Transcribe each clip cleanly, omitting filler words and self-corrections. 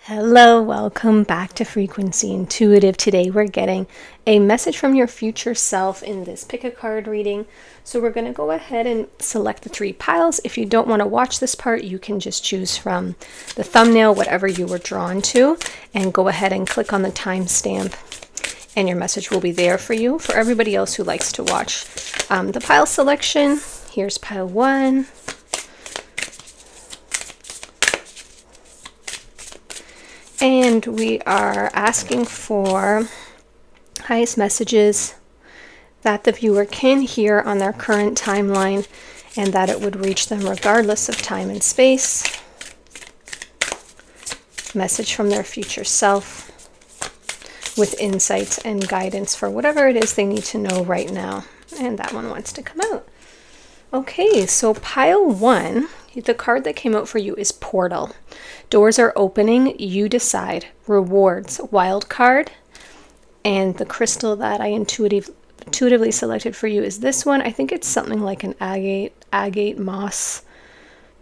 Hello, welcome back to Frequency Intuitive. Today we're getting a message from your future self in this pick a card reading. So we're going to go ahead and select the three piles. If you don't want to watch this part, you can just choose from the thumbnail, whatever you were drawn to, and go ahead and click on the timestamp and your message will be there for you. For everybody else who likes to watch the pile selection, here's pile 1. And we are asking for highest messages that the viewer can hear on their current timeline and that it would reach them regardless of time and space. Message from their future self with insights and guidance for whatever it is they need to know right now. And that one wants to come out. Okay, so pile 1, the card that came out for you is Portal. Doors are opening, you decide. Rewards, wild card. And the crystal that I intuitively selected for you is this one. I think it's something like an agate moss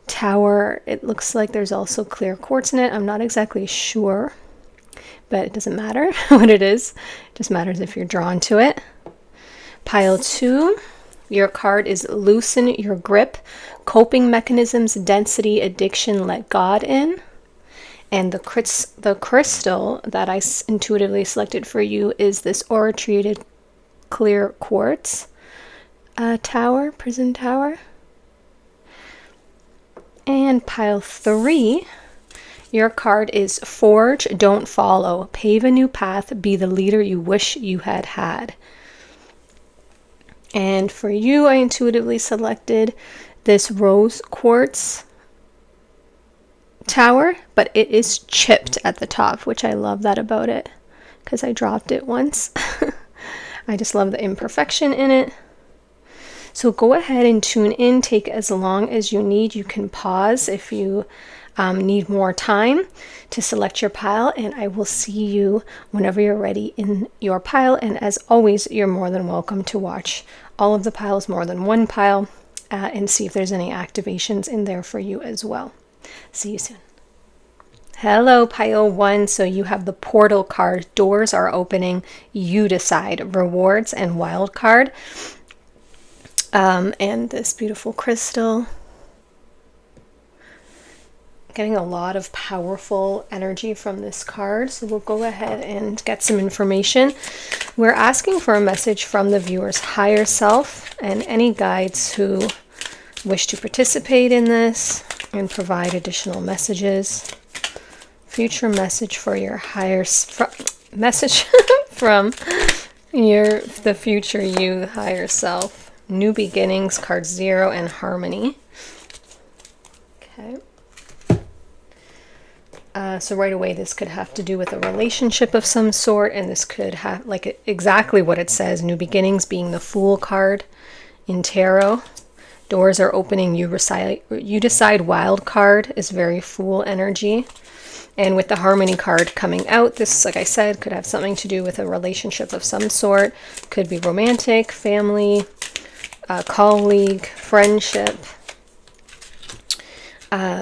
tower. It looks like there's also clear quartz in it. I'm not exactly sure, but it doesn't matter what it is. It just matters if you're drawn to it. Pile 2. Your card is Loosen Your Grip, Coping Mechanisms, Density, Addiction, Let God In. And the crystal that I intuitively selected for you is this aura-treated clear quartz tower, prison tower. And pile 3, your card is Forge, Don't Follow, Pave a New Path, Be the Leader You Wish You Had Had. And for you, I intuitively selected this rose quartz tower, but it is chipped at the top, which I love that about it because I dropped it once. I just love the imperfection in it. So go ahead and tune in, take as long as you need. You can pause if you need more time to select your pile, and I will see you whenever you're ready in your pile. And as always, you're more than welcome to watch all of the piles, more than one pile, and see if there's any activations in there for you as well. See you soon. Hello, pile 1. So you have the Portal card. Doors are opening. You decide. Rewards and wild card. And this beautiful crystal. Getting a lot of powerful energy from this card. So we'll go ahead and get some information. We're asking for a message from the viewer's higher self and any guides who wish to participate in this and provide additional messages. Future message for your message from the future you higher self. New beginnings, card 0 and harmony. Okay. So right away, this could have to do with a relationship of some sort, and this could have like exactly what it says, new beginnings being the Fool card in tarot. Doors are opening, you decide, wild card is very Fool energy. And with the harmony card coming out, this, like I said, could have something to do with a relationship of some sort. Could be romantic, family, colleague, friendship.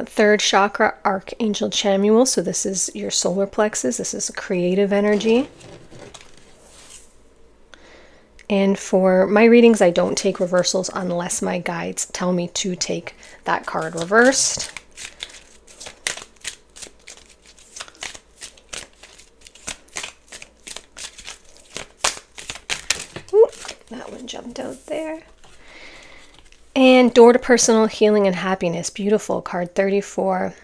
Third chakra, Archangel Chamuel. So this is your solar plexus. This is a creative energy. And for my readings, I don't take reversals unless my guides tell me to take that card reversed. Ooh, that one jumped out there. And door to personal healing and happiness. Beautiful. Card 34.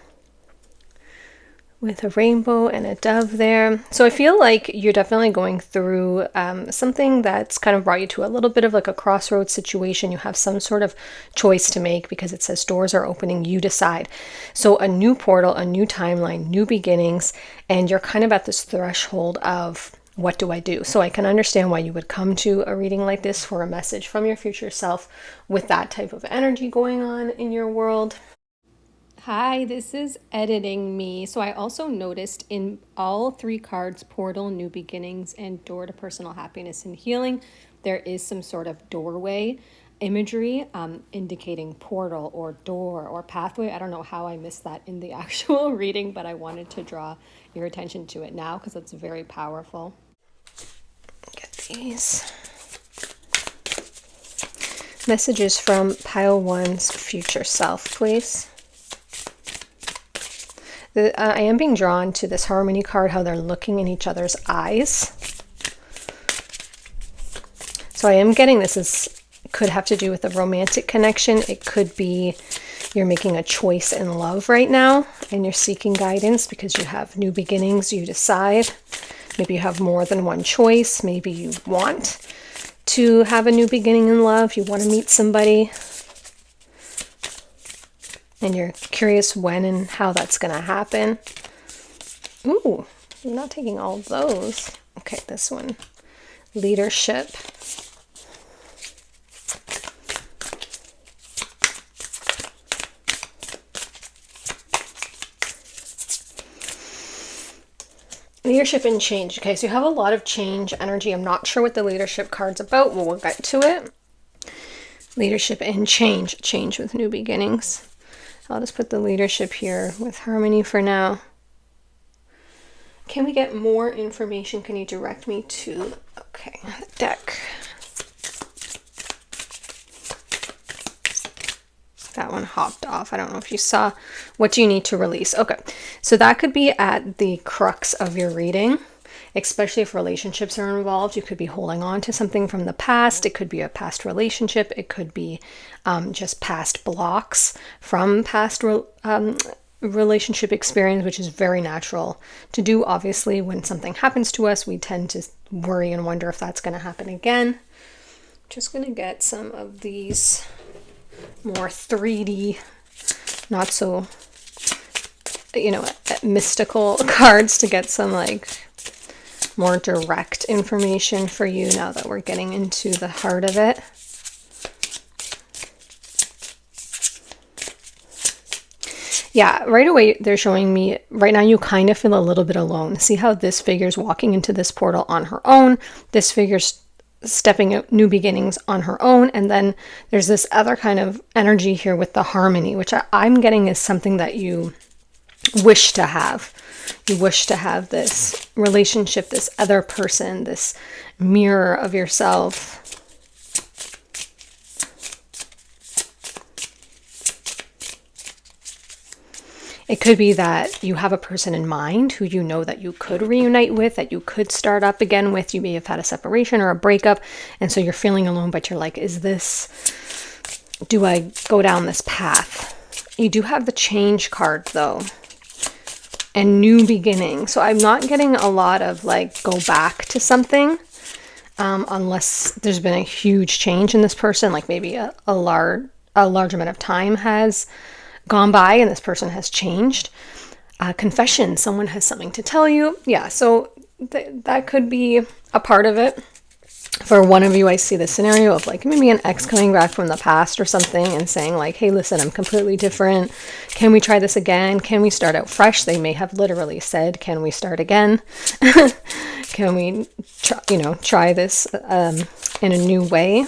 With a rainbow and a dove there. So I feel like you're definitely going through something that's kind of brought you to a little bit of like a crossroads situation. You have some sort of choice to make because it says doors are opening, you decide. So a new portal, a new timeline, new beginnings, and you're kind of at this threshold of what do I do? So I can understand why you would come to a reading like this for a message from your future self with that type of energy going on in your world. Hi, this is editing me. So I also noticed in all three cards, Portal, New Beginnings, and Door to Personal Happiness and Healing, there is some sort of doorway imagery indicating portal or door or pathway. I don't know how I missed that in the actual reading, but I wanted to draw your attention to it now because it's very powerful. Get these. Messages from pile 1's future self, please. I am being drawn to this harmony card, how they're looking in each other's eyes. So I am getting this could have to do with a romantic connection. It could be you're making a choice in love right now and you're seeking guidance because you have new beginnings. You decide. Maybe you have more than one choice. Maybe you want to have a new beginning in love. You want to meet somebody. And you're curious when and how that's going to happen. Ooh, you're not taking all of those. Okay, this one. Leadership. Leadership and change. Okay, so you have a lot of change energy. I'm not sure what the leadership card's about. We'll get to it. Leadership and change. Change with new beginnings. I'll just put the leadership here with harmony for now. Can we get more information? Can you direct me to, okay, the deck. That one hopped off. I don't know if you saw. What do you need to release? Okay, so that could be at the crux of your reading, especially if relationships are involved. You could be holding on to something from the past. It could be a past relationship. It could be just past blocks from past relationship experience, which is very natural to do. Obviously, when something happens to us, we tend to worry and wonder if that's going to happen again. Just going to get some of these more 3D, not so, mystical cards to get some like more direct information for you now that we're getting into the heart of it. Yeah, right away they're showing me right now you kind of feel a little bit alone. See how this figure's walking into this portal on her own. This figure's stepping out new beginnings on her own. And then there's this other kind of energy here with the harmony, which I'm getting is something that you wish to have. You wish to have this relationship, this other person, this mirror of yourself. It could be that you have a person in mind who you know that you could reunite with, that you could start up again with. You may have had a separation or a breakup, and so you're feeling alone, but you're like, do I go down this path? You do have the change card though, and new beginning. So I'm not getting a lot of like, go back to something, unless there's been a huge change in this person, like maybe a large amount of time has gone by and this person has changed. Confession, someone has something to tell you. Yeah, so that could be a part of it. For one of you, I see the scenario of like maybe an ex coming back from the past or something and saying like, hey, listen, I'm completely different. Can we try this again? Can we start out fresh? They may have literally said, can we start again? Can we try this in a new way?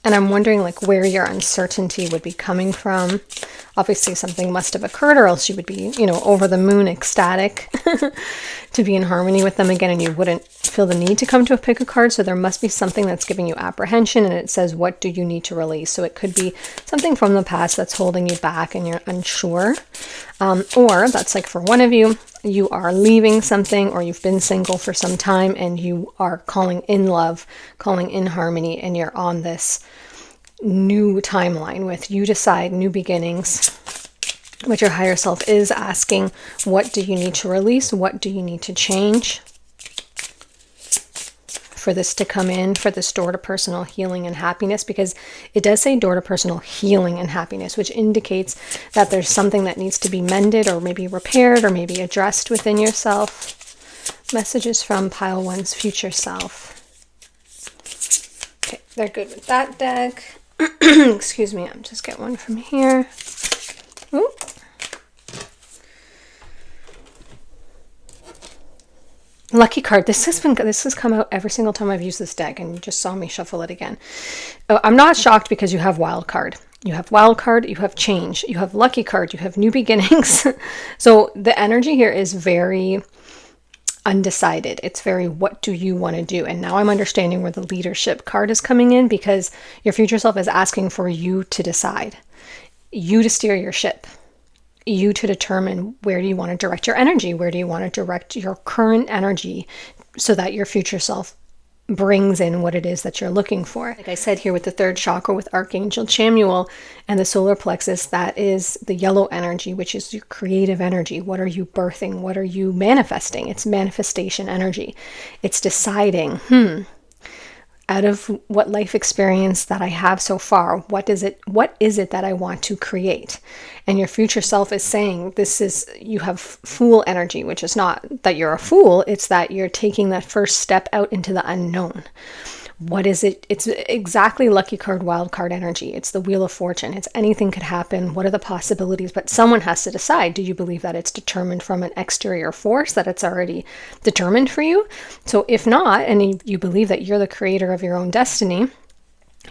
And I'm wondering like where your uncertainty would be coming from. Obviously something must have occurred or else you would be, over the moon ecstatic to be in harmony with them again and you wouldn't feel the need to come to pick a card. So there must be something that's giving you apprehension and it says, what do you need to release? So it could be something from the past that's holding you back and you're unsure. Or that's like for one of you, you are leaving something or you've been single for some time and you are calling in love, calling in harmony, and you're on this new timeline with you decide new beginnings, what your higher self is asking. What do you need to release? What do you need to change for this to come in, for this door to personal healing and happiness? Because it does say door to personal healing and happiness, which indicates that there's something that needs to be mended or maybe repaired or maybe addressed within yourself. Messages from pile 1's future self. Okay, they're good with that deck. Excuse me, I'm just get one from here. Ooh. Lucky card. This has come out every single time I've used this deck, and you just saw me shuffle it again. I'm not shocked because you have wild card. You have wild card, you have change, you have lucky card, you have new beginnings. So the energy here is very undecided. It's very, what do you want to do? And now I'm understanding where the leadership card is coming in, because your future self is asking for you to decide, you to steer your ship, you to determine where do you want to direct your energy, where do you want to direct your current energy, so that your future self brings in what it is that you're looking for. Like I said here with the third chakra with Archangel Chamuel and the solar plexus, that is the yellow energy, which is your creative energy. What are you birthing? What are you manifesting? It's manifestation energy. It's deciding, out of what life experience that I have so far, what is it that I want to create? And your future self is saying, you have fool energy, which is not that you're a fool, it's that you're taking that first step out into the unknown. What is it? It's exactly lucky card, wild card energy. It's the wheel of fortune. It's anything could happen. What are the possibilities? But someone has to decide. Do you believe that it's determined from an exterior force, that it's already determined for you? So if not, and you believe that you're the creator of your own destiny,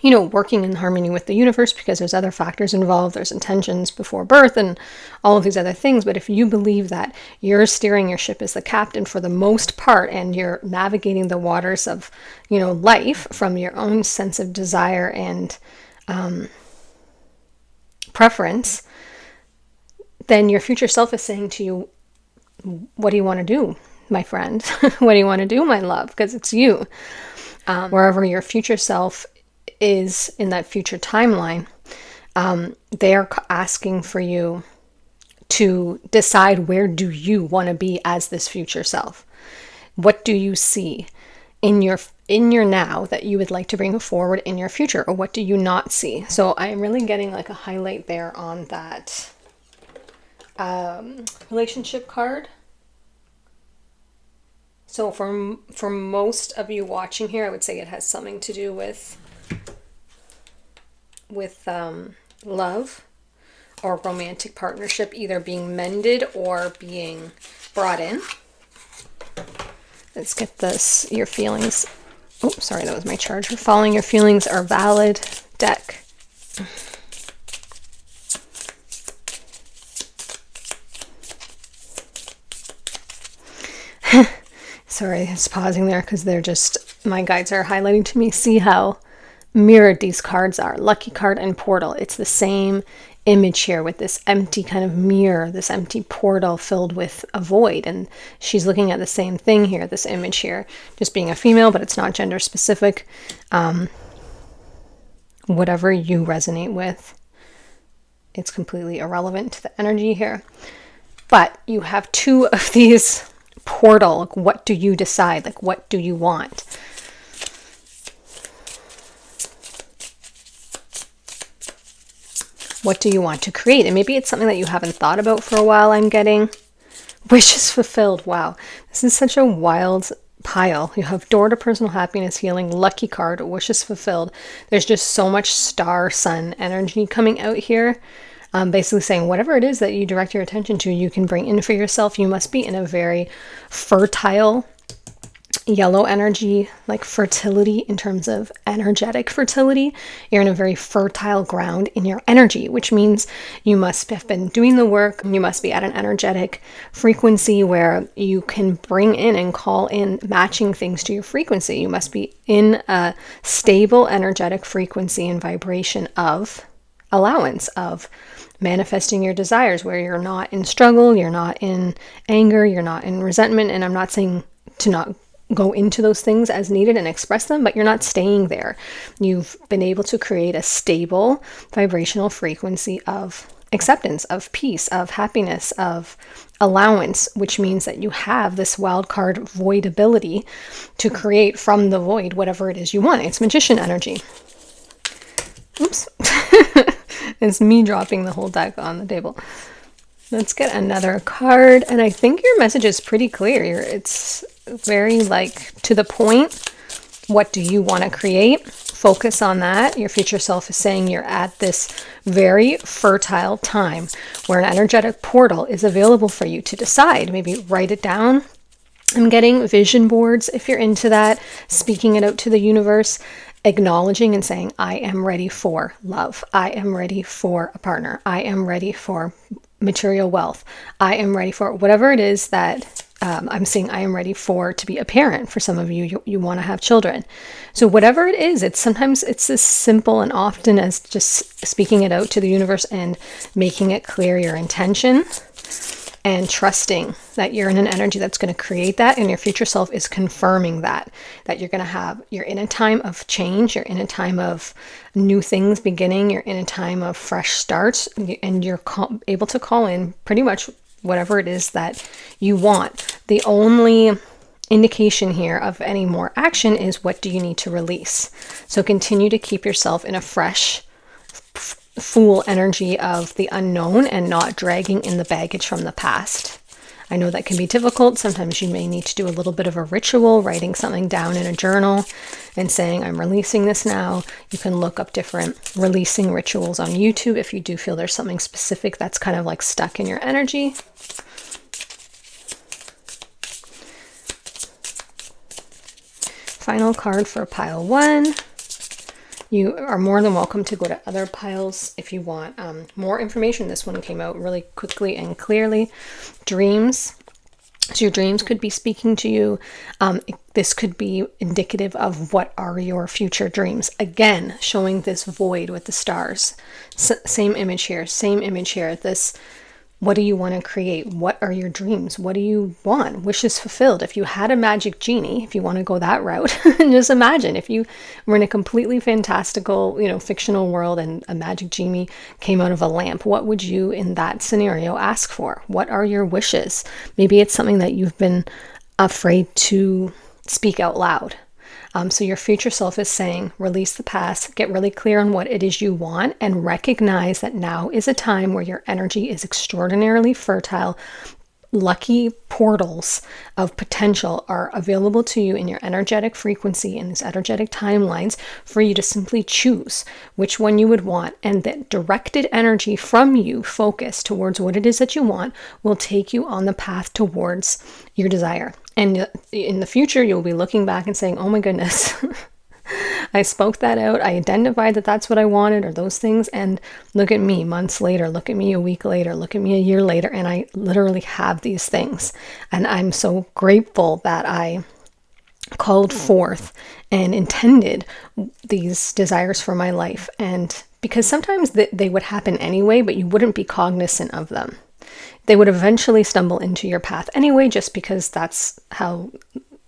working in harmony with the universe, because there's other factors involved. There's intentions before birth and all of these other things. But if you believe that you're steering your ship as the captain for the most part, and you're navigating the waters of, life from your own sense of desire and preference, then your future self is saying to you, what do you want to do, my friend? What do you want to do, my love? Because it's you. Wherever your future self is in that future timeline, they are asking for you to decide, where do you want to be as this future self? What do you see in your now that you would like to bring forward in your future, or what do you not see? So I'm really getting like a highlight there on that relationship card. So for most of you watching here, I would say it has something to do with love or romantic partnership, either being mended or being brought in. Let's get this. Your feelings. Oh, sorry, that was my charger. Following your feelings are valid deck. Sorry, it's pausing there because my guides are highlighting to me. See how mirrored these cards are. Lucky card and portal. It's the same image here with this empty kind of mirror, this empty portal filled with a void. And she's looking at the same thing here, this image here, just being a female, but it's not gender specific. Whatever you resonate with, it's completely irrelevant to the energy here. But you have two of these portal. Like, what do you decide? Like, what do you want? What do you want to create? And maybe it's something that you haven't thought about for a while. I'm getting wishes fulfilled. Wow, this is such a wild pile. You have door to personal happiness, healing, lucky card, wishes fulfilled. There's just so much star sun energy coming out here. Basically saying whatever it is that you direct your attention to, you can bring in for yourself. You must be in a very fertile yellow energy, like fertility in terms of energetic fertility. You're in a very fertile ground in your energy, which means you must have been doing the work. You must be at an energetic frequency where you can bring in and call in matching things to your frequency. You must be in a stable energetic frequency and vibration of allowance, of manifesting your desires, where you're not in struggle, you're not in anger, you're not in resentment. And I'm not saying to not go into those things as needed and express them, but you're not staying there. You've been able to create a stable vibrational frequency of acceptance, of peace, of happiness, of allowance, which means that you have this wild card void ability to create from the void whatever it is you want. It's magician energy. Oops. It's me dropping the whole deck on the table. Let's get another card. And I think your message is pretty clear. It's very to the point. What do you want to create? Focus on that. Your future self is saying you're at this very fertile time where an energetic portal is available for you to decide. Maybe write it down. I'm getting vision boards if you're into that, speaking it out to the universe, acknowledging and saying, I am ready for love. I am ready for a partner. I am ready for material wealth. I am ready for whatever it is that I'm seeing I am ready for to be a parent. For some of you, you want to have children. So whatever it is, sometimes it's as simple and often as just speaking it out to the universe and making it clear your intention and trusting that you're in an energy that's going to create that, and your future self is confirming that you're in a time of change, you're in a time of new things beginning, you're in a time of fresh starts, and you're able to call in pretty much whatever it is that you want. The only indication here of any more action is, what do you need to release? So continue to keep yourself in a fresh, full energy of the unknown and not dragging in the baggage from the past. I know that can be difficult. Sometimes you may need to do a little bit of a ritual, writing something down in a journal and saying, I'm releasing this now. You can look up different releasing rituals on YouTube if you do feel there's something specific that's kind of like stuck in your energy. Final card for pile 1. You are more than welcome to go to other piles if you want more information. This one came out really quickly and clearly. Dreams. So your dreams could be speaking to you. This could be indicative of what are your future dreams. Again, showing this void with the stars. Same image here, same image here. This, what do you want to create? What are your dreams? What do you want? Wishes fulfilled. If you had a magic genie, if you want to go that route, just imagine if you were in a completely fantastical, fictional world and a magic genie came out of a lamp. What would you, in that scenario, ask for? What are your wishes? Maybe it's something that you've been afraid to speak out loud. So your future self is saying, release the past, get really clear on what it is you want, and recognize that now is a time where your energy is extraordinarily fertile. Lucky portals of potential are available to you in your energetic frequency, in these energetic timelines, for you to simply choose which one you would want, and that directed energy from you, focused towards what it is that you want, will take you on the path towards your desire. And in the future, you'll be looking back and saying, oh my goodness, I spoke that out. I identified that that's what I wanted, or those things. And look at me months later, look at me a week later, look at me a year later. And I literally have these things. And I'm so grateful that I called forth and intended these desires for my life. And because sometimes they would happen anyway, but you wouldn't be cognizant of them. They would eventually stumble into your path anyway, just because that's how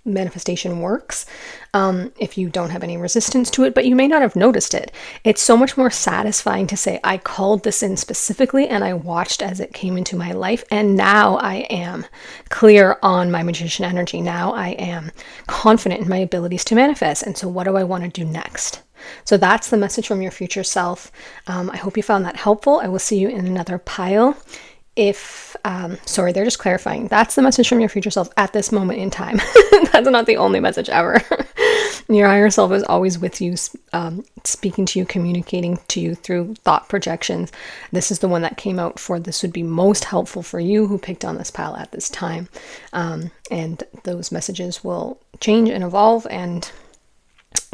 manifestation works, if you don't have any resistance to it, but you may not have noticed it. It's so much more satisfying to say, I called this in specifically and I watched as it came into my life, and now I am clear on my magician energy. Now I am confident in my abilities to manifest. And so what do I want to do next? So that's the message from your future self. I hope you found that helpful. I will see you in another pile. They're just clarifying. That's the message from your future self at this moment in time. That's not the only message ever. Your higher self is always with you, speaking to you, communicating to you through thought projections. This is the one that came out for this would be most helpful for you who picked on this pile at this time. And those messages will change and evolve and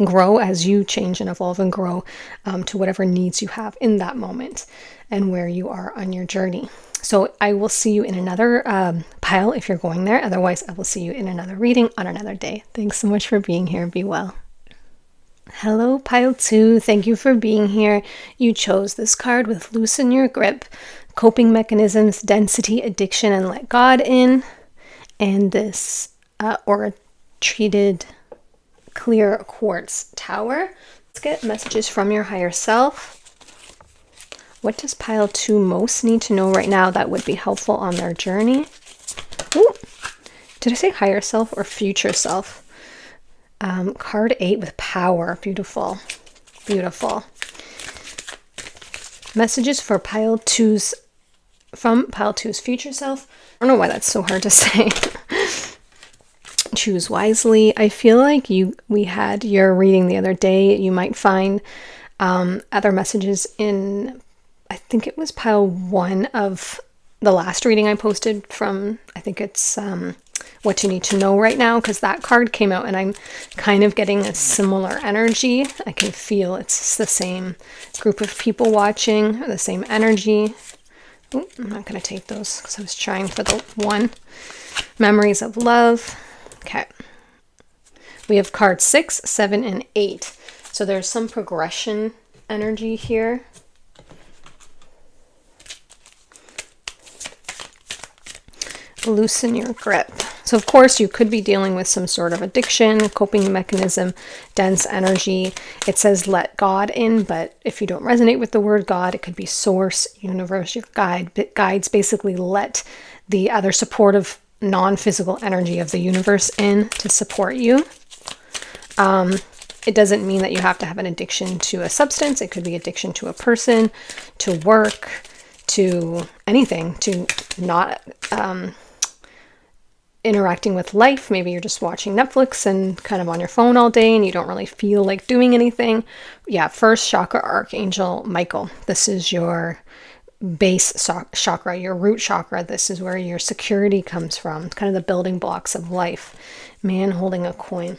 grow as you change and evolve and grow to whatever needs you have in that moment and where you are on your journey. So I will see you in another pile if you're going there. Otherwise, I will see you in another reading on another day. Thanks so much for being here. Be well. Hello, pile 2. Thank you for being here. You chose this card with Loosen Your Grip, Coping Mechanisms, Density, Addiction, and Let God In. And this aura treated clear quartz tower. Let's get messages from your higher self. What does pile 2 most need to know right now that would be helpful on their journey? Ooh, did I say higher self or future self? Card 8 with power. Beautiful. Beautiful. Messages for pile 2's, from pile 2's future self. I don't know why that's so hard to say. Choose wisely. I feel like we had your reading the other day. You might find other messages in, I think it was pile 1 of the last reading I posted from, I think it's what you need to know right now, because that card came out and I'm kind of getting a similar energy. I can feel it's the same group of people watching, the same energy. Ooh, I'm not going to take those because I was trying for the one. Memories of love. Okay. We have cards 6, 7, and 8. So there's some progression energy here. Loosen your grip. So of course you could be dealing with some sort of addiction, coping mechanism, dense energy. It says let God in, but if you don't resonate with the word God, it could be source, universe, your guides. Basically let the other supportive non-physical energy of the universe in to support you. It doesn't mean that you have to have an addiction to a substance. It could be addiction to a person, to work, to anything, to not interacting with life. Maybe you're just watching Netflix and kind of on your phone all day and you don't really feel like doing anything. Yeah, first chakra, Archangel Michael. This is your base chakra, your root chakra. This is where your security comes from, kind of the building blocks of life. Man holding a coin.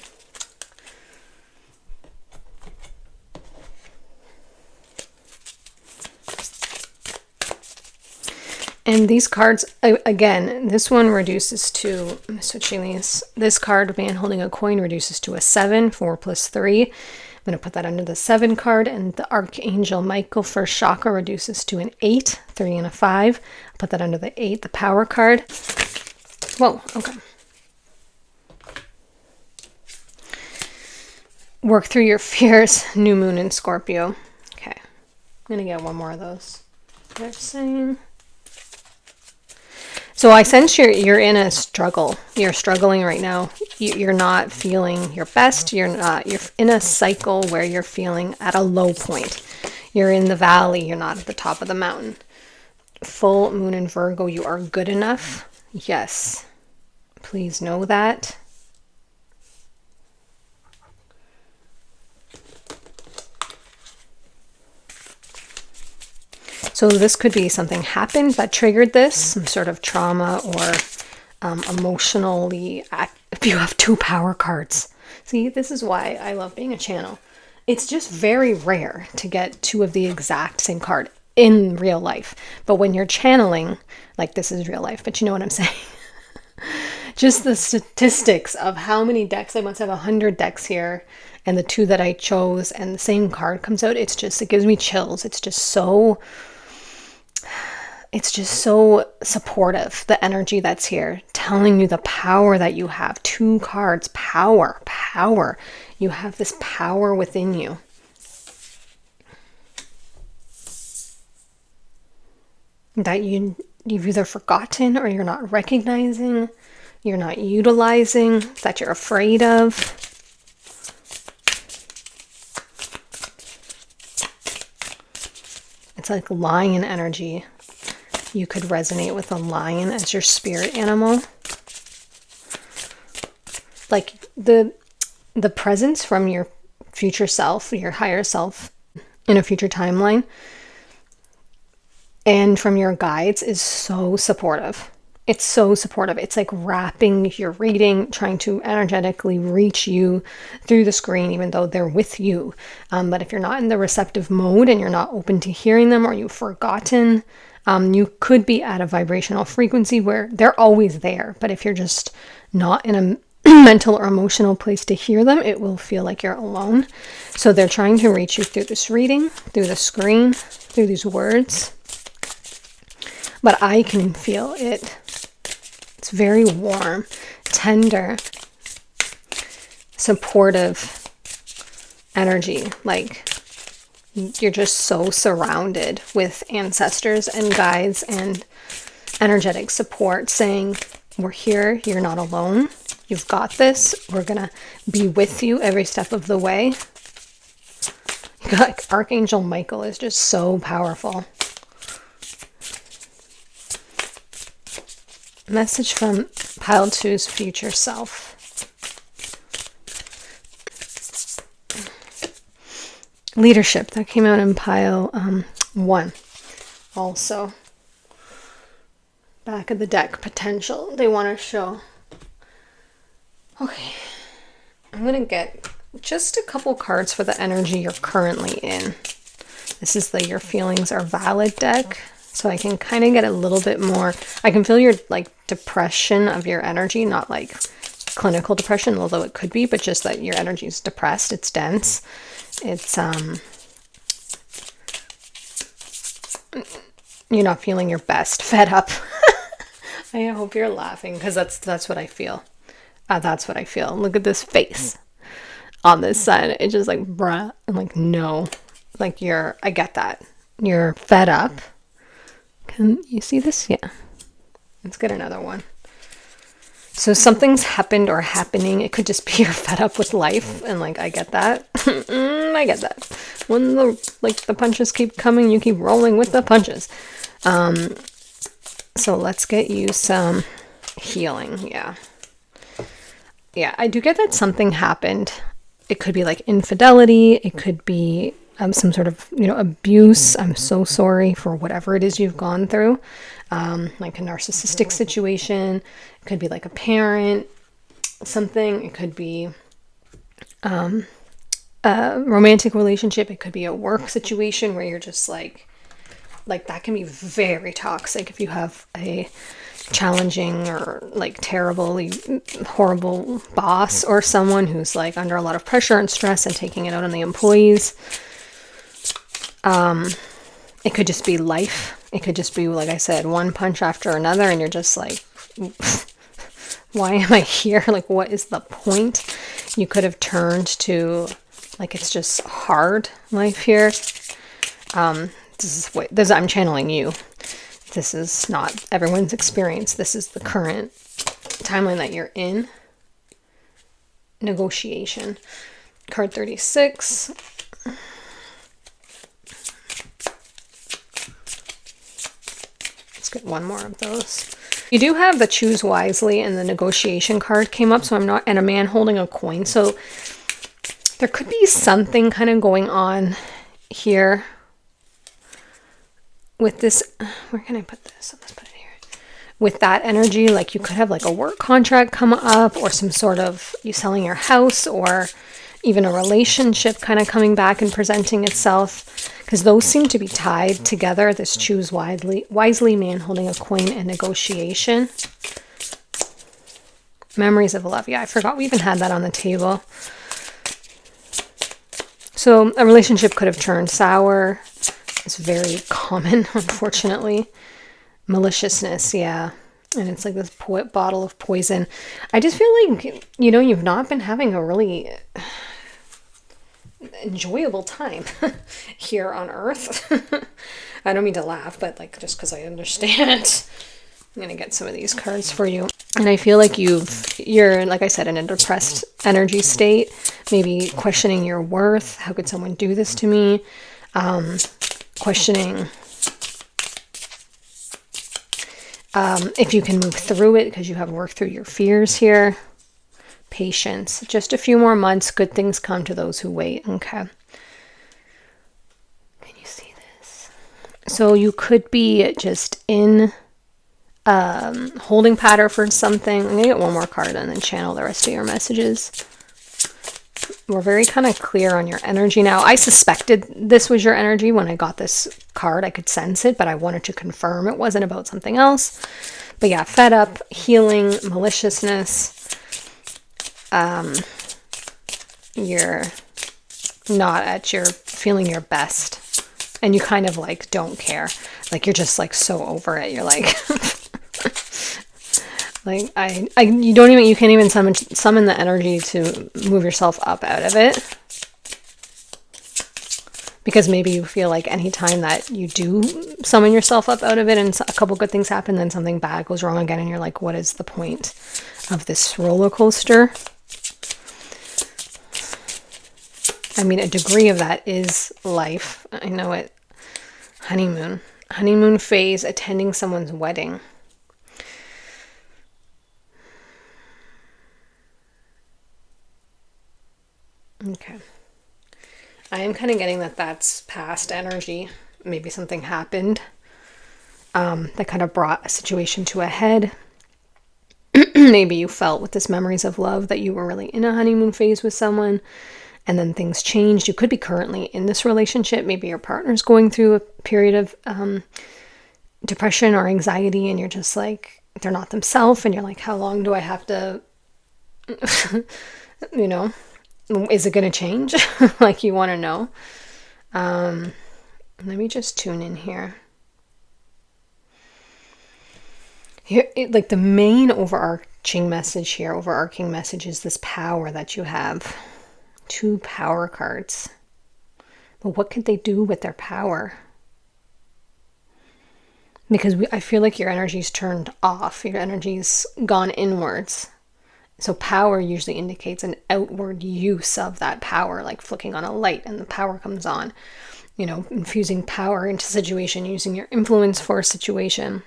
And these cards, again, this one reduces to, I'm switching these. This card, man holding a coin, reduces to a 7, 4 plus 3. I'm going to put that under the 7 card. And the Archangel Michael, first chakra, reduces to an 8, 3 and a 5. I'll put that under the 8, the power card. Whoa, okay. Work through your fears, new moon in Scorpio. Okay, I'm going to get one more of those. They're saying... So I sense you're in a struggle. You're struggling right now. You're not feeling your best. You're in a cycle where you're feeling at a low point. You're in the valley. You're not at the top of the mountain. Full moon in Virgo, you are good enough. Yes. Please know that. So this could be something happened that triggered this, some sort of trauma or emotionally. If you have 2 power cards. See, this is why I love being a channel. It's just very rare to get 2 of the exact same card in real life. But when you're channeling, like this is real life, but you know what I'm saying? Just the statistics of how many decks, I must have 100 decks here, and the 2 that I chose and the same card comes out, it gives me chills. It's just so supportive, the energy that's here, telling you the power that you have. 2 cards, power. You have this power within you. That you've either forgotten or you're not recognizing, you're not utilizing, that you're afraid of. It's like lion energy. You could resonate with a lion as your spirit animal. Like the presence from your future self, your higher self in a future timeline, and from your guides is so supportive. It's so supportive. It's like wrapping your reading, trying to energetically reach you through the screen, even though they're with you. But if you're not in the receptive mode and you're not open to hearing them, or you've forgotten, you could be at a vibrational frequency where they're always there. But if you're just not in a mental or emotional place to hear them, it will feel like you're alone. So they're trying to reach you through this reading, through the screen, through these words. But I can feel it. It's very warm, tender, supportive energy. Like you're just so surrounded with ancestors and guides and energetic support saying, we're here, you're not alone, you've got this, we're gonna be with you every step of the way. Like Archangel Michael is just so powerful. Message from Pile 2's future self. Leadership, that came out in Pile 1. Also, back of the deck, potential. They want to show Okay, I'm gonna get just a couple cards for the energy you're currently in. This is the Your Feelings Are Valid deck. So I can kind of get a little bit more, I can feel your like depression of your energy, not like clinical depression, although it could be, but just that your energy is depressed, it's dense. It's, you're not feeling your best, fed up. I hope you're laughing because that's what I feel. That's what I feel. Look at this face on this side. It's just like, bruh. I'm like, no. Like I get that. You're fed up. Can you see this? Yeah. Let's get another one. So something's happened or happening. It could just be you're fed up with life. And like, I get that. I get that. When the punches keep coming, you keep rolling with the punches. So let's get you some healing. Yeah. Yeah, I do get that something happened. It could be like infidelity. It could be some sort of, abuse. I'm so sorry for whatever it is you've gone through. Like a narcissistic situation. It could be like a parent, something. It could be a romantic relationship. It could be a work situation where you're just like that can be very toxic if you have a challenging or like terribly horrible boss or someone who's like under a lot of pressure and stress and taking it out on the employees. It could just be life. It could just be, like I said, one punch after another and you're just like, why am I here? Like, what is the point? You could have turned to like, it's just hard life here. I'm channeling you. This is not everyone's experience. This is the current timeline that you're in. Negotiation. Card 36. Let's get one more of those. You do have the Choose Wisely and the Negotiation card came up, so and a man holding a coin. So there could be something kind of going on here with this. Where can I put this? Let's put it here. With that energy, like you could have like a work contract come up or some sort of you selling your house or even a relationship kind of coming back and presenting itself, because those seem to be tied together. This Choose Wisely, man holding a coin, and negotiation. Memories of love. Yeah, I forgot we even had that on the table. So a relationship could have turned sour. It's very common, unfortunately. Maliciousness, yeah. And it's like this bottle of poison. I just feel like, you've not been having a really enjoyable time here on Earth. I don't mean to laugh, but like just because I understand. I'm gonna get some of these cards for you. And I feel like you're, like I said, in a depressed energy state, maybe questioning your worth. How could someone do this to me? Questioning if you can move through it because you have worked through your fears here. Patience. Just a few more months. Good things come to those who wait. Okay. Can you see this? So you could be just in holding pattern for something. I'm going to get one more card and then channel the rest of your messages. We're very kind of clear on your energy now. I suspected this was your energy when I got this card. I could sense it, but I wanted to confirm it wasn't about something else. But yeah, fed up, healing, maliciousness. You're not at your feeling your best, and you kind of like don't care. Like you're just like so over it. You're like, like you can't even summon the energy to move yourself up out of it, because maybe you feel like anytime that you do summon yourself up out of it and a couple good things happen, then something bad goes wrong again, and you're like, what is the point of this roller coaster? I mean, a degree of that is life. I know it. Honeymoon phase, attending someone's wedding. Okay. I am kind of getting that that's past energy. Maybe something happened that kind of brought a situation to a head. Maybe you felt with this memories of love that you were really in a honeymoon phase with someone, and then things changed. You could be currently in this relationship. Maybe your partner's going through a period of depression or anxiety, and you're just like, they're not themselves, and you're like, how long do I have to, you know, is it going to change? Like, you want to know. Let me just tune in here. Here, like the main overarching message here, is this power that you have. 2 power cards. But what could they do with their power? Because I feel like your energy's turned off. Your energy's gone inwards. So power usually indicates an outward use of that power, like flicking on a light and the power comes on. You know, infusing power into a situation, using your influence for a situation.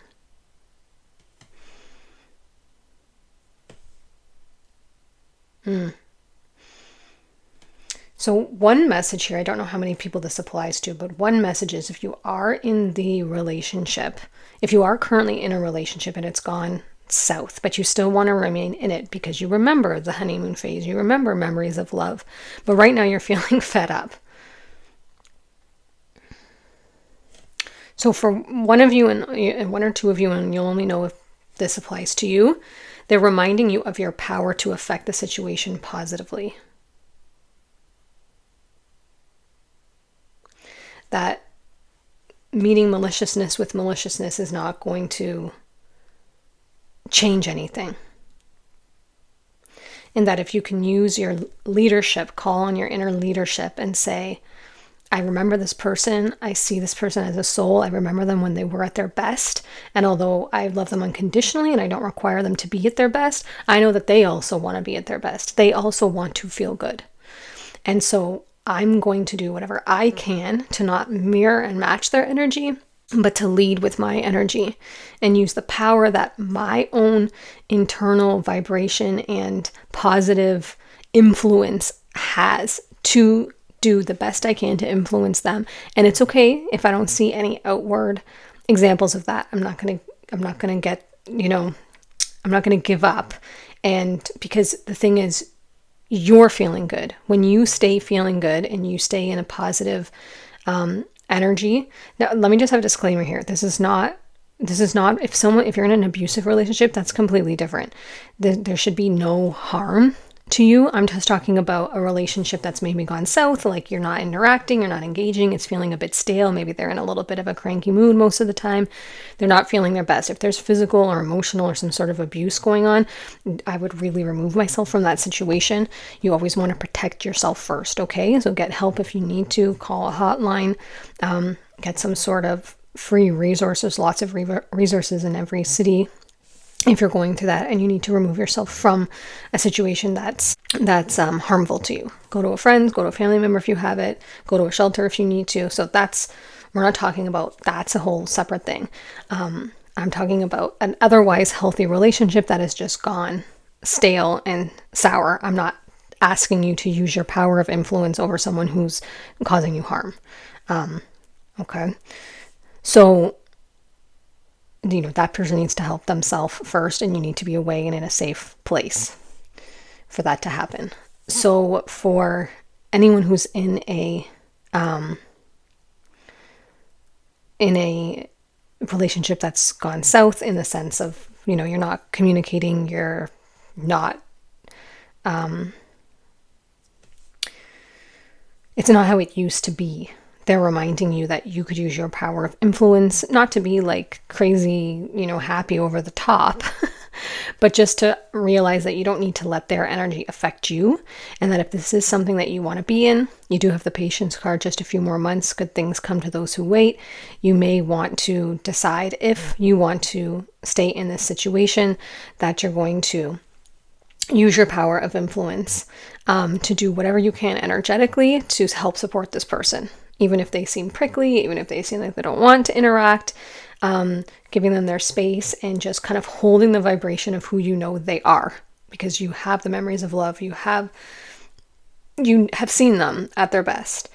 So one message here, I don't know how many people this applies to, but one message is if you are in the relationship, if you are currently in a relationship and it's gone south, but you still want to remain in it because you remember the honeymoon phase, you remember memories of love, but right now you're feeling fed up. So for one of you and 1 or 2 of you, and you'll only know if this applies to you, they're reminding you of your power to affect the situation positively. That meeting maliciousness with maliciousness is not going to change anything. And that if you can use your leadership, call on your inner leadership and say, I remember this person, I see this person as a soul, I remember them when they were at their best, and although I love them unconditionally and I don't require them to be at their best, I know that they also want to be at their best. They also want to feel good. And so I'm going to do whatever I can to not mirror and match their energy, but to lead with my energy and use the power that my own internal vibration and positive influence has to do the best I can to influence them. And it's okay if I don't see any outward examples of that. I'm not going to get, I'm not going to give up. And because the thing is, you're feeling good. When you stay feeling good and you stay in a positive energy. Now, let me just have a disclaimer here. This is not if you're in an abusive relationship, that's completely different. There should be no harm to you. I'm just talking about a relationship that's maybe gone south, like you're not interacting, you're not engaging, it's feeling a bit stale. Maybe they're in a little bit of a cranky mood most of the time. They're not feeling their best. If there's physical or emotional or some sort of abuse going on, I would really remove myself from that situation. You always want to protect yourself first, okay? So get help if you need to, call a hotline, get some sort of free resources, lots of resources in every city if you're going through that and you need to remove yourself from a situation that's harmful to you. Go to a friend, go to a family member if you have it, go to a shelter if you need to. So we're not talking about, that's a whole separate thing. I'm talking about an otherwise healthy relationship that has just gone stale and sour. I'm not asking you to use your power of influence over someone who's causing you harm. Okay. So that person needs to help themselves first, and you need to be away and in a safe place for that to happen. So for anyone who's in a relationship that's gone south, in the sense of, you're not communicating, you're not, it's not how it used to be. They're reminding you that you could use your power of influence, not to be like crazy, happy over the top, but just to realize that you don't need to let their energy affect you. And that if this is something that you want to be in, you do have the patience card, just a few more months, good things come to those who wait. You may want to decide if you want to stay in this situation, that you're going to use your power of influence to do whatever you can energetically to help support this person. Even if they seem prickly, even if they seem like they don't want to interact, giving them their space and just kind of holding the vibration of who they are, because you have the memories of love, you have seen them at their best,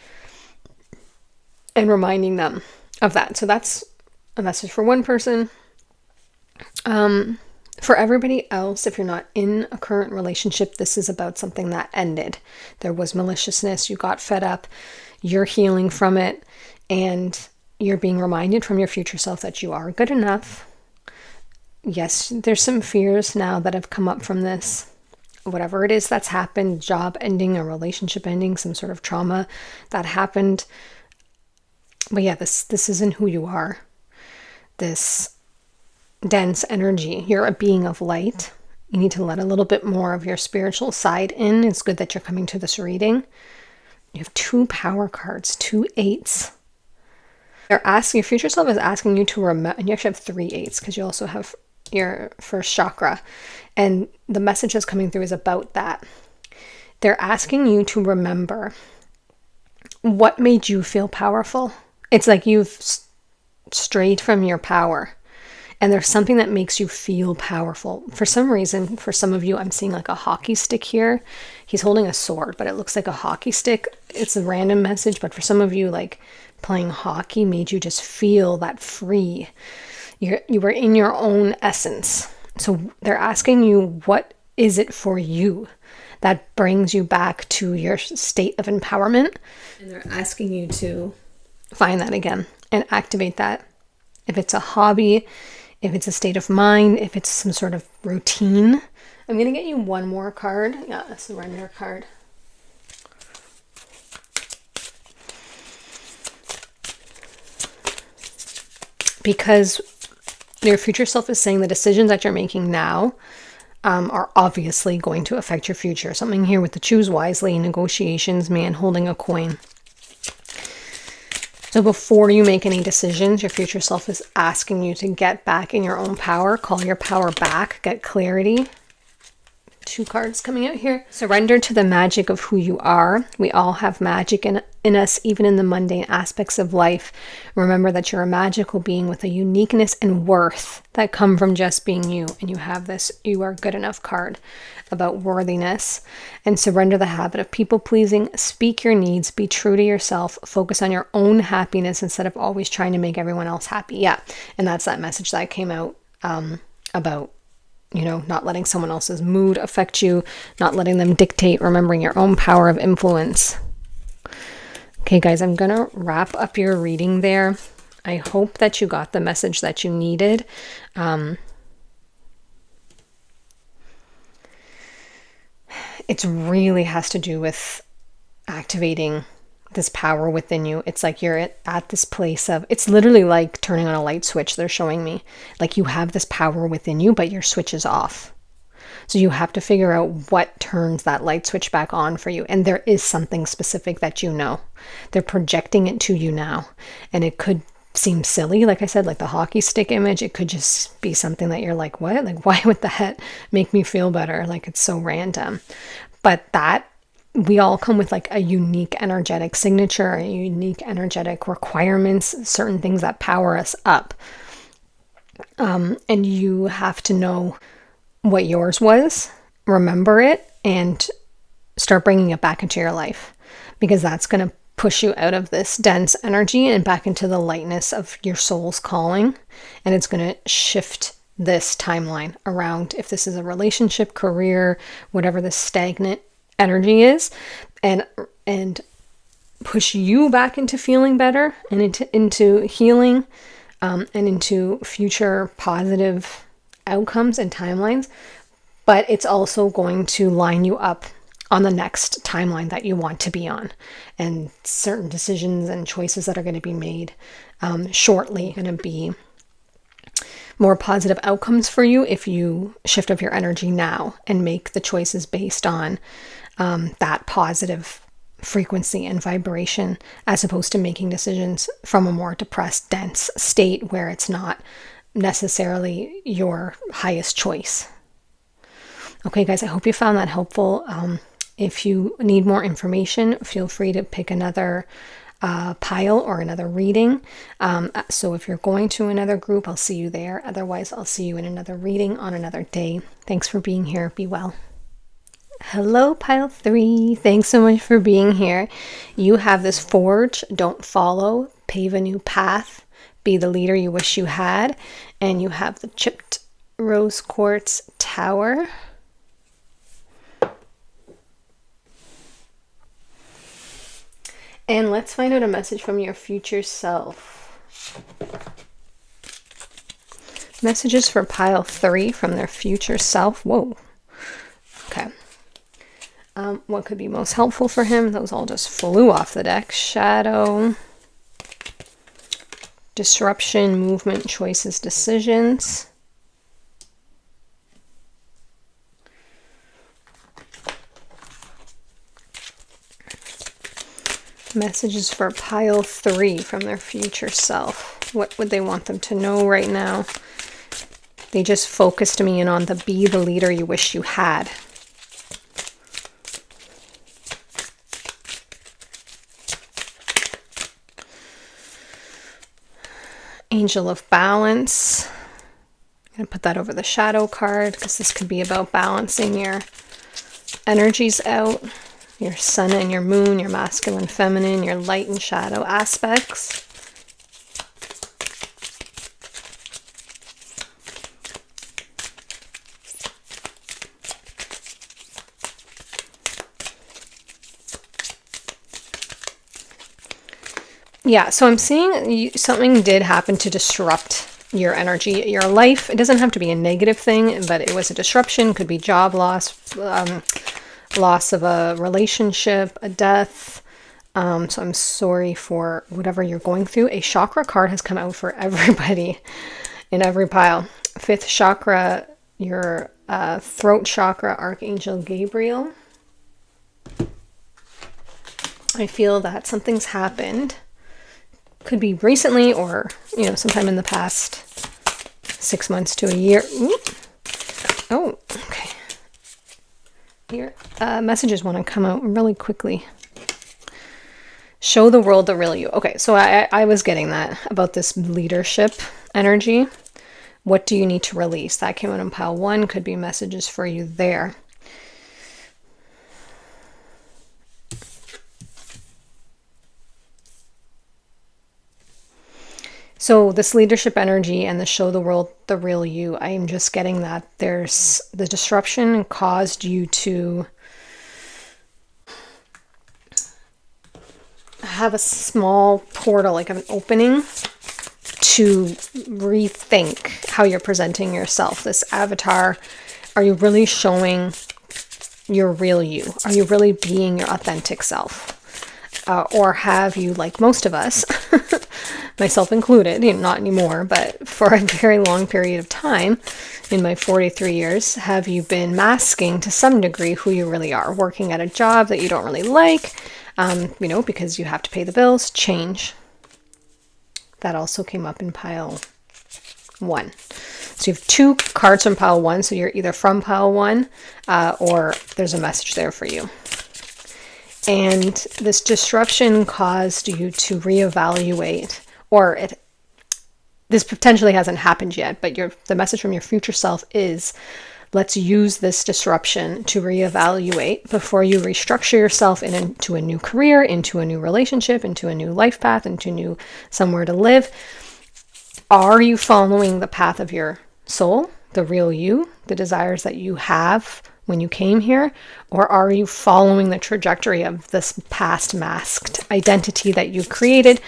and reminding them of that. So that's a message for one person. For everybody else, if you're not in a current relationship, this is about something that ended. There was maliciousness, you got fed up, you're healing from it, and you're being reminded from your future self that you are good enough. Yes, there's some fears now that have come up from this. Whatever it is that's happened, job ending, a relationship ending, some sort of trauma that happened. But yeah, this isn't who you are. This dense energy. You're a being of light. You need to let a little bit more of your spiritual side in. It's good that you're coming to this reading. You have 2 power cards, 2 8s. They're asking, your future self is asking you to remember, and you actually have 3 8s because you also have your first chakra. And the message that's coming through is about that. They're asking you to remember what made you feel powerful. It's like you've strayed from your power. And there's something that makes you feel powerful. For some reason, for some of you, I'm seeing like a hockey stick here. He's holding a sword, but it looks like a hockey stick. It's a random message, but for some of you, like playing hockey made you just feel that free. You were in your own essence. So they're asking you, what is it for you that brings you back to your state of empowerment? And they're asking you to find that again and activate that. If it's a hobby, if it's a state of mind, if it's some sort of routine. I'm going to get you one more card. Yeah, a surrender card. Because your future self is saying the decisions that you're making now are obviously going to affect your future. Something here with the choose wisely, negotiations, man holding a coin. So before you make any decisions, your future self is asking you to get back in your own power, call your power back, get clarity. 2 cards coming out here. Surrender to the magic of who you are. We all have magic in us, even in the mundane aspects of life. Remember that you're a magical being with a uniqueness and worth that come from just being you. And you have this "you are good enough" card about worthiness. And surrender the habit of people pleasing. Speak your needs. Be true to yourself. Focus on your own happiness instead of always trying to make everyone else happy. Yeah. And that's that message that came out about, you know, not letting someone else's mood affect you, not letting them dictate, remembering your own power of influence. Okay, guys, I'm going to wrap up your reading there. I hope that you got the message that you needed. It really has to do with activating this power within you. It's like you're at this place of, it's literally like turning on a light switch. They're showing me like you have this power within you, but your switch is off. So you have to figure out what turns that light switch back on for you. And there is something specific that you know. They're projecting it to you now. And it could seem silly, like I said, like the hockey stick image. It could just be something that you're like, what? Like, why would that make me feel better? Like, it's so random. But that, we all come with like a unique energetic signature, a unique energetic requirements, certain things that power us up. And you have to know what yours was, remember it, and start bringing it back into your life, because that's going to push you out of this dense energy and back into the lightness of your soul's calling. And it's going to shift this timeline around, if this is a relationship, career, whatever the stagnant energy is, and push you back into feeling better and into healing, and into future positive outcomes and timelines. But it's also going to line you up on the next timeline that you want to be on, and certain decisions and choices that are going to be made shortly going to be more positive outcomes for you if you shift up your energy now and make the choices based on that positive frequency and vibration, as opposed to making decisions from a more depressed, dense state where it's not necessarily your highest choice. Okay, guys, I hope you found that helpful. If you need more information, feel free to pick another pile or another reading. So if you're going to another group, I'll see you there. Otherwise, I'll see you in another reading on another day. Thanks for being here. Be well. Hello, pile 3. Thanks so much for being here. You have this forge, don't follow, pave a new path, be the leader you wish you had, and you have the chipped Rose Quartz Tower. And let's find out a message from your future self. Messages for pile 3 from their future self. Whoa. Okay. What could be most helpful for him? Those all just flew off the deck. Shadow. Disruption, movement, choices, decisions. Messages for pile 3 from their future self. What would they want them to know right now? They just focused me in on the be the leader you wish you had. Angel of Balance. I'm going to put that over the shadow card because this could be about balancing your energies out. Your sun and your moon, your masculine, feminine, your light and shadow aspects. Yeah, so I'm seeing something did happen to disrupt your energy, your life. It doesn't have to be a negative thing, but it was a disruption. Could be job loss, loss of a relationship, a death. So I'm sorry for whatever you're going through. A chakra card has come out for everybody in every pile. 5th chakra, your throat chakra, Archangel Gabriel. I feel that something's happened. Could be recently or, sometime in the past 6 months to a year. Ooh. Oh, okay. Here, messages want to come out really quickly. Show the world the real you. Okay, so I was getting that about this leadership energy. What do you need to release? That came out in pile 1. Could be messages for you there. So this leadership energy and the show the world the real you, I am just getting that there's the disruption caused you to have a small portal, like an opening to rethink how you're presenting yourself. This avatar, are you really showing your real you? Are you really being your authentic self? Or have you, like most of us, myself included, not anymore, but for a very long period of time, in my 43 years, have you been masking to some degree who you really are? Working at a job that you don't really like, because you have to pay the bills, change. That also came up in pile 1. So you have 2 cards from pile 1, so you're either from pile 1 or there's a message there for you. And this disruption caused you to reevaluate, or this potentially hasn't happened yet, but the message from your future self is, let's use this disruption to reevaluate before you restructure yourself into a new career, into a new relationship, into a new life path, into somewhere to live. Are you following the path of your soul, the real you, the desires that you have when you came here, or are you following the trajectory of this past masked identity that you created,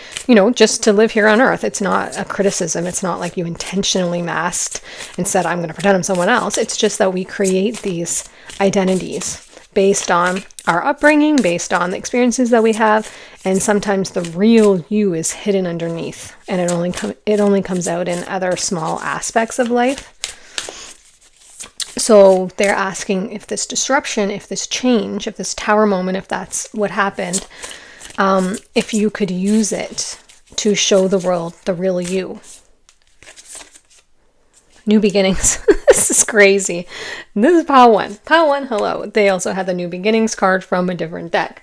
just to live here on earth? It's not a criticism. It's not like you intentionally masked and said, I'm going to pretend I'm someone else. It's just that we create these identities based on our upbringing, based on the experiences that we have, and sometimes the real you is hidden underneath, and it only comes out in other small aspects of life. So they're asking if this disruption, if this change, if this tower moment, if that's what happened, if you could use it to show the world the real you. New beginnings. This is crazy. This is pile 1. Pile 1, hello. They also had the new beginnings card from a different deck.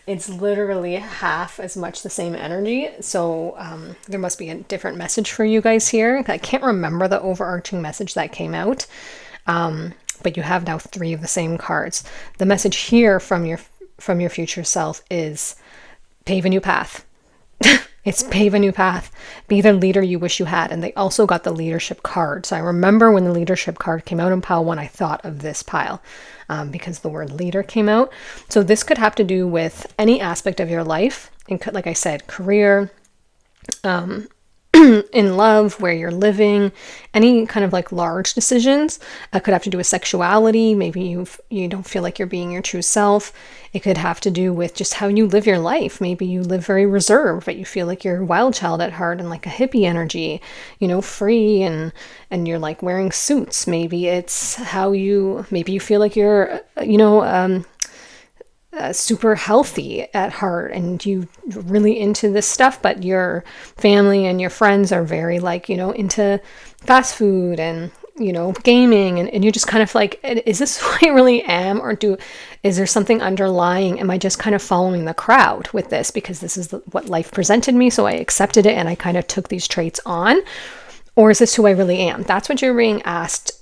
It's literally half as much the same energy. So there must be a different message for you guys here. I can't remember the overarching message that came out. But you have now 3 of the same cards. The message here from your future self is pave a new path. It's pave a new path. Be the leader you wish you had. And they also got the leadership card. So I remember when the leadership card came out in pile 1, I thought of this pile because the word leader came out. So this could have to do with any aspect of your life. And like I said, career, in love, where you're living, any kind of like large decisions. Could have to do with sexuality. Maybe you don't feel like you're being your true self. It could have to do with just how you live your life. Maybe you live very reserved, but you feel like you're a wild child at heart and like a hippie energy, free and you're like wearing suits. Maybe it's how maybe you feel like you're, super healthy at heart and you really into this stuff, but your family and your friends are very like, into fast food and, gaming. And you're just kind of like, is this who I really am? Or is there something underlying? Am I just kind of following the crowd with this because this is what life presented me? So I accepted it and I kind of took these traits on. Or is this who I really am? That's what you're being asked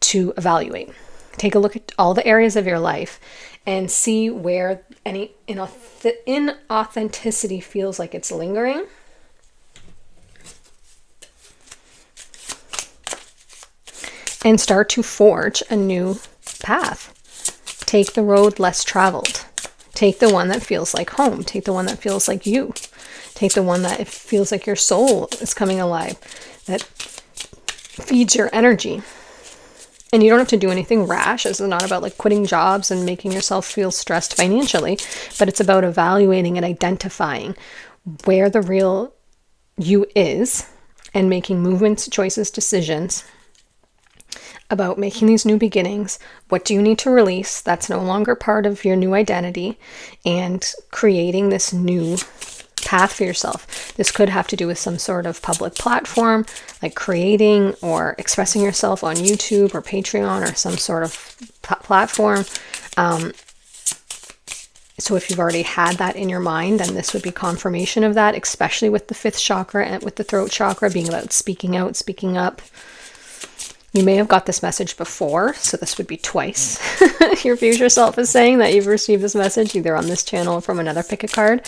to evaluate. Take a look at all the areas of your life and see where any inauthenticity feels like it's lingering. And start to forge a new path. Take the road less traveled. Take the one that feels like home. Take the one that feels like you. Take the one that it feels like your soul is coming alive, that feeds your energy. And you don't have to do anything rash. This is not about like quitting jobs and making yourself feel stressed financially, but it's about evaluating and identifying where the real you is and making movements, choices, decisions about making these new beginnings. What do you need to release that's no longer part of your new identity, and creating this new path for yourself. This could have to do with some sort of public platform, like creating or expressing yourself on YouTube or Patreon or some sort of platform. So if you've already had that in your mind, then this would be confirmation of that, especially with the 5th chakra and with the throat chakra being about speaking out, speaking up. You may have got this message before, so this would be twice. Your future self is saying that you've received this message either on this channel or from another pick a card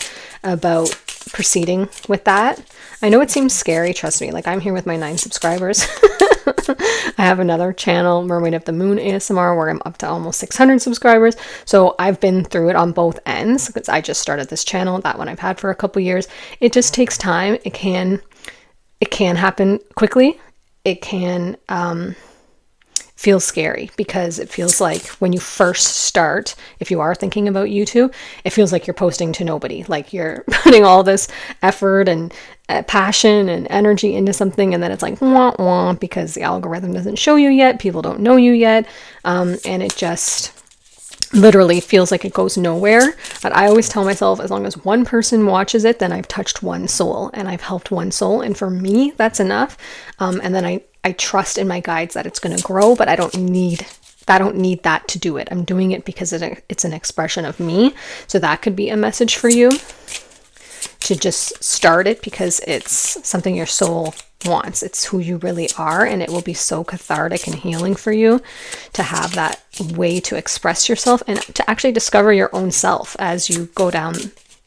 about proceeding with that. I know it seems scary, trust me, like I'm here with my 9 subscribers. I have another channel, Mermaid of the Moon ASMR, where I'm up to almost 600 subscribers. So I've been through it on both ends because I just started this channel, that one I've had for a couple years. It just takes time. It can happen quickly. It can feel scary because it feels like when you first start, if you are thinking about YouTube, it feels like you're posting to nobody, like you're putting all this effort and passion and energy into something, and then it's like wah wah because the algorithm doesn't show you yet, people don't know you yet, and it just literally feels like it goes nowhere. But I always tell myself, as long as one person watches it, then I've touched one soul and I've helped one soul, and for me that's enough. And then I trust in my guides that it's going to grow, but I don't need that to do it. I'm doing it because it's an expression of me. So that could be a message for you to just start it because it's something your soul wants. It's who you really are, and it will be so cathartic and healing for you to have that way to express yourself and to actually discover your own self as you go down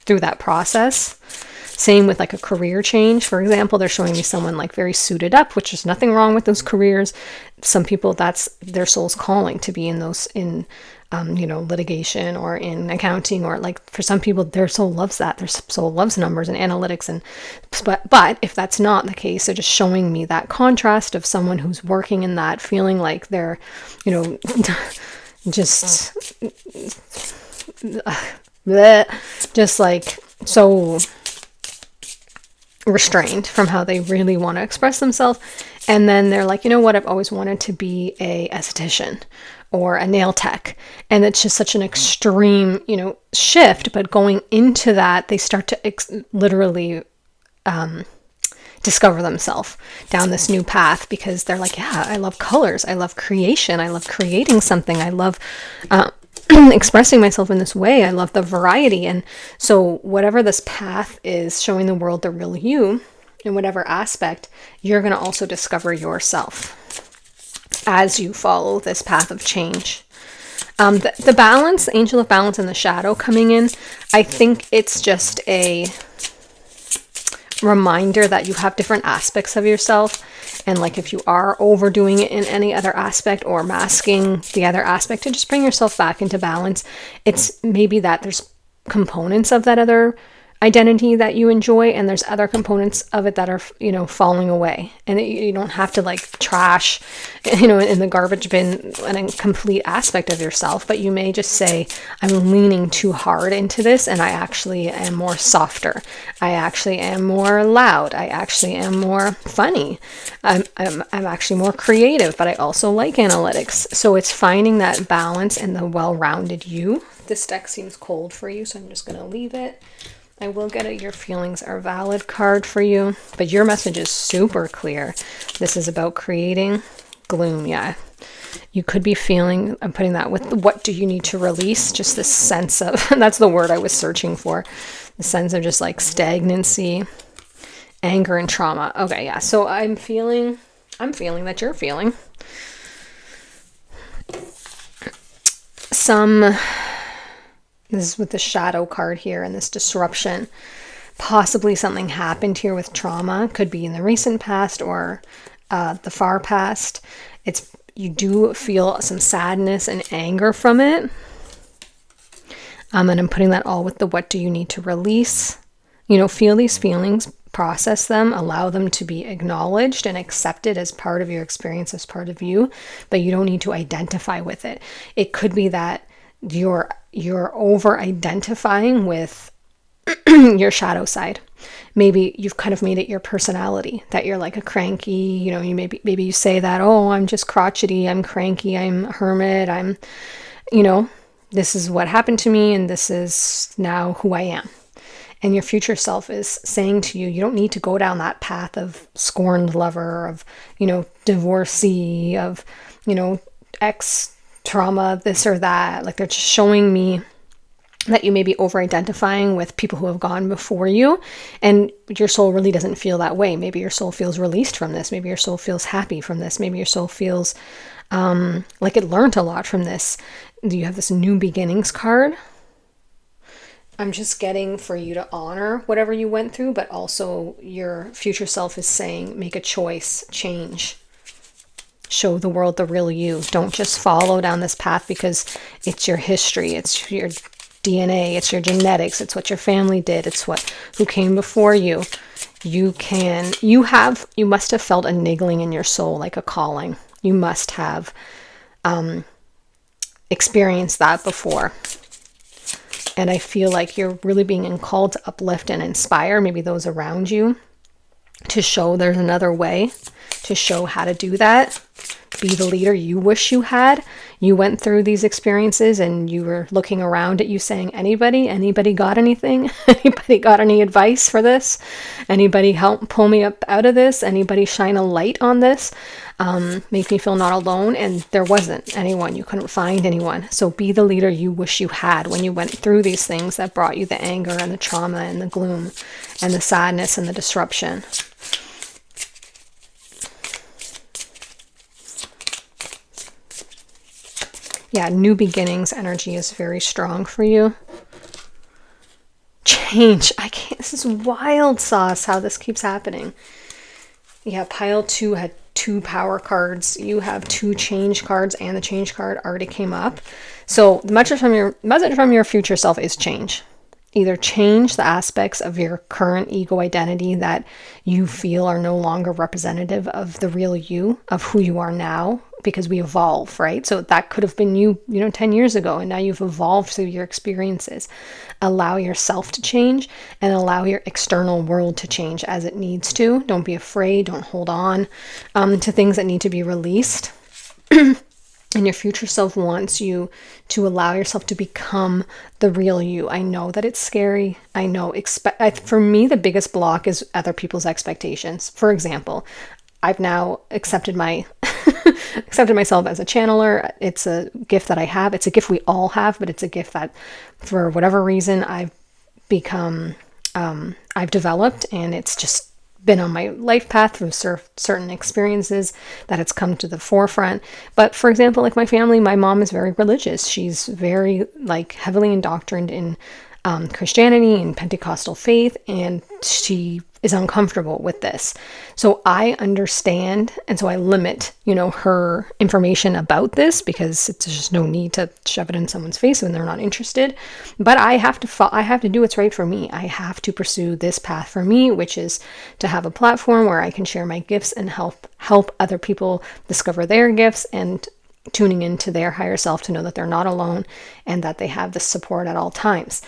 through that process. Same with like a career change. For example, they're showing me someone like very suited up, which is nothing wrong with those careers. Some people, that's their soul's calling to be in those, litigation or in accounting, or like for some people, their soul loves that. Their soul loves numbers and analytics. But if that's not the case, they're just showing me that contrast of someone who's working in that, feeling like they're, just like so restrained from how they really want to express themselves. And then they're like, you know what, I've always wanted to be a esthetician or a nail tech. And it's just such an extreme, shift. But going into that, they start to literally discover themselves down this new path because they're like, yeah, I love colors. I love creation. I love creating something. I love expressing myself in this way. I love the variety. And so whatever this path is, showing the world the real you in whatever aspect, you're going to also discover yourself as you follow this path of change. The balance, the angel of balance and the shadow coming in, I think it's just a reminder that you have different aspects of yourself. And like if you are overdoing it in any other aspect or masking the other aspect, to just bring yourself back into balance. It's maybe that there's components of that other identity that you enjoy, and there's other components of it that are, you know, falling away, and you don't have to like trash, you know, in the garbage bin a complete aspect of yourself, but you may just say, I'm leaning too hard into this, and I actually am more softer, I actually am more loud, I actually am more funny, I'm actually more creative, but I also like analytics. So it's finding that balance and the well-rounded you. This deck seems cold for you, so I'm just going to leave it. I will get a Your Feelings Are Valid card for you, but your message is super clear. This is about creating gloom. Yeah, you could be feeling, I'm putting that with what do you need to release, just this sense of, that's the word I was searching for, the sense of just like stagnancy, anger, and trauma. Okay, yeah, so I'm feeling that you're feeling some... This is with the shadow card here and this disruption. Possibly something happened here with trauma. Could be in the recent past or the far past. You do feel some sadness and anger from it. And I'm putting that all with the what do you need to release. You know, feel these feelings, process them, allow them to be acknowledged and accepted as part of your experience, as part of you, but you don't need to identify with it. It could be that you're over identifying with your shadow side. Maybe you've kind of made it your personality, that you're like a cranky, you know, you maybe you say that, oh, I'm just crotchety, I'm cranky, I'm a hermit, I'm, you know, this is what happened to me and this is now who I am. And your future self is saying to you, you don't need to go down that path of scorned lover, of, you know, divorcee, of, you know, ex trauma, this or that. Like they're just showing me that you may be over-identifying with people who have gone before you, and your soul really doesn't feel that way. Maybe your soul feels released from this. Maybe your soul feels happy from this. Maybe your soul feels like it learned a lot from this. You have this new beginnings card. I'm just getting for you to honor whatever you went through, but also your future self is saying, make a choice, change. Show the world the real you. Don't just follow down this path because it's your history, it's your DNA, it's your genetics, it's what your family did, it's who came before you. You must have felt a niggling in your soul, like a calling. You must have experienced that before. And I feel like you're really being called to uplift and inspire maybe those around you, to show there's another way, to show how to do that. Be the leader you wish you had. You went through these experiences and you were looking around at you saying, anybody got anything? Anybody got any advice for this? Anybody help pull me up out of this? Anybody shine a light on this? Make me feel not alone. And there wasn't anyone. You couldn't find anyone. So be the leader you wish you had when you went through these things that brought you the anger and the trauma and the gloom and the sadness and the disruption. Yeah, new beginnings energy is very strong for you. Change. This is wild sauce how this keeps happening. Yeah, pile 2 had 2 power cards. You have 2 change cards, and the change card already came up. So the message from your future self is change. Either change the aspects of your current ego identity that you feel are no longer representative of the real you, of who you are now, because we evolve, right? So that could have been you 10 years ago, and now you've evolved through your experiences. Allow yourself to change and allow your external world to change as it needs to. Don't be afraid. Don't hold on to things that need to be released. And your future self wants you to allow yourself to become the real you. I know that it's scary. I know. For me, the biggest block is other people's expectations. For example, I've now accepted myself as a channeler. It's a gift that I have. It's a gift we all have, but it's a gift that, for whatever reason, I've developed, and it's just been on my life path through certain experiences that it's come to the forefront. But for example, like my family, my mom is very religious. She's very heavily indoctrined in Christianity and Pentecostal faith, and she is uncomfortable with this. So I understand, and so I limit, her information about this, because it's just no need to shove it in someone's face when they're not interested. But I have to do what's right for me. I have to pursue this path for me, which is to have a platform where I can share my gifts and help other people discover their gifts, and tuning into their higher self to know that they're not alone and that they have this support at all times.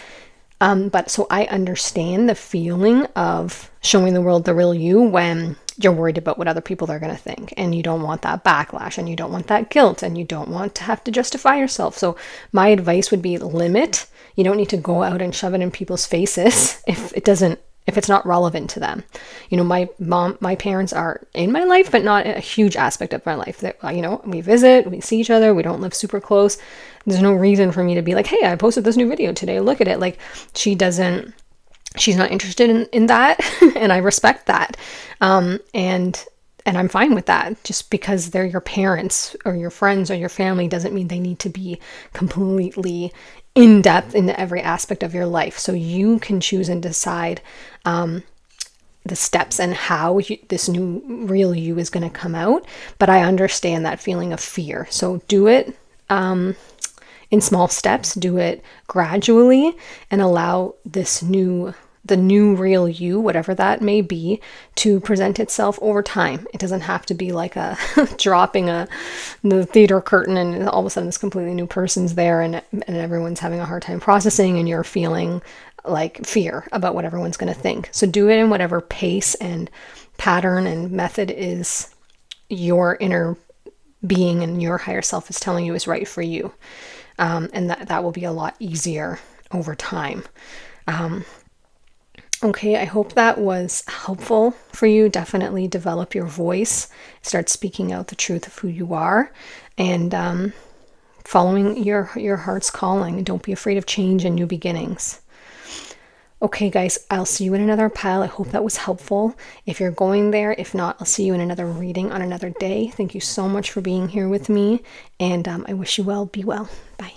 But so I understand the feeling of showing the world the real you when you're worried about what other people are going to think, and you don't want that backlash, and you don't want that guilt, and you don't want to have to justify yourself. So my advice would be limit. You don't need to go out and shove it in people's faces if it's not relevant to them. My parents are in my life, but not a huge aspect of my life. That, we visit, we see each other, we don't live super close. There's no reason for me to be like, hey, I posted this new video today, look at it. Like, she's not interested in that. And I respect that. And I'm fine with that. Just because they're your parents or your friends or your family doesn't mean they need to be completely in depth into every aspect of your life. So you can choose and decide the steps and how this new real you is going to come out. But I understand that feeling of fear. So do it in small steps, do it gradually, and allow the new real you, whatever that may be, to present itself over time. It doesn't have to be like a dropping the theater curtain and all of a sudden this completely new person's there, and everyone's having a hard time processing, and you're feeling like fear about what everyone's going to think. So do it in whatever pace and pattern and method is your inner being and your higher self is telling you is right for you. And that will be a lot easier over time. Okay, I hope that was helpful for you. Definitely develop your voice, start speaking out the truth of who you are, and following your heart's calling. Don't be afraid of change and new beginnings. Okay, guys, I'll see you in another pile. I hope that was helpful. If you're going there, if not, I'll see you in another reading on another day. Thank you so much for being here with me, and I wish you well. Be well. Bye.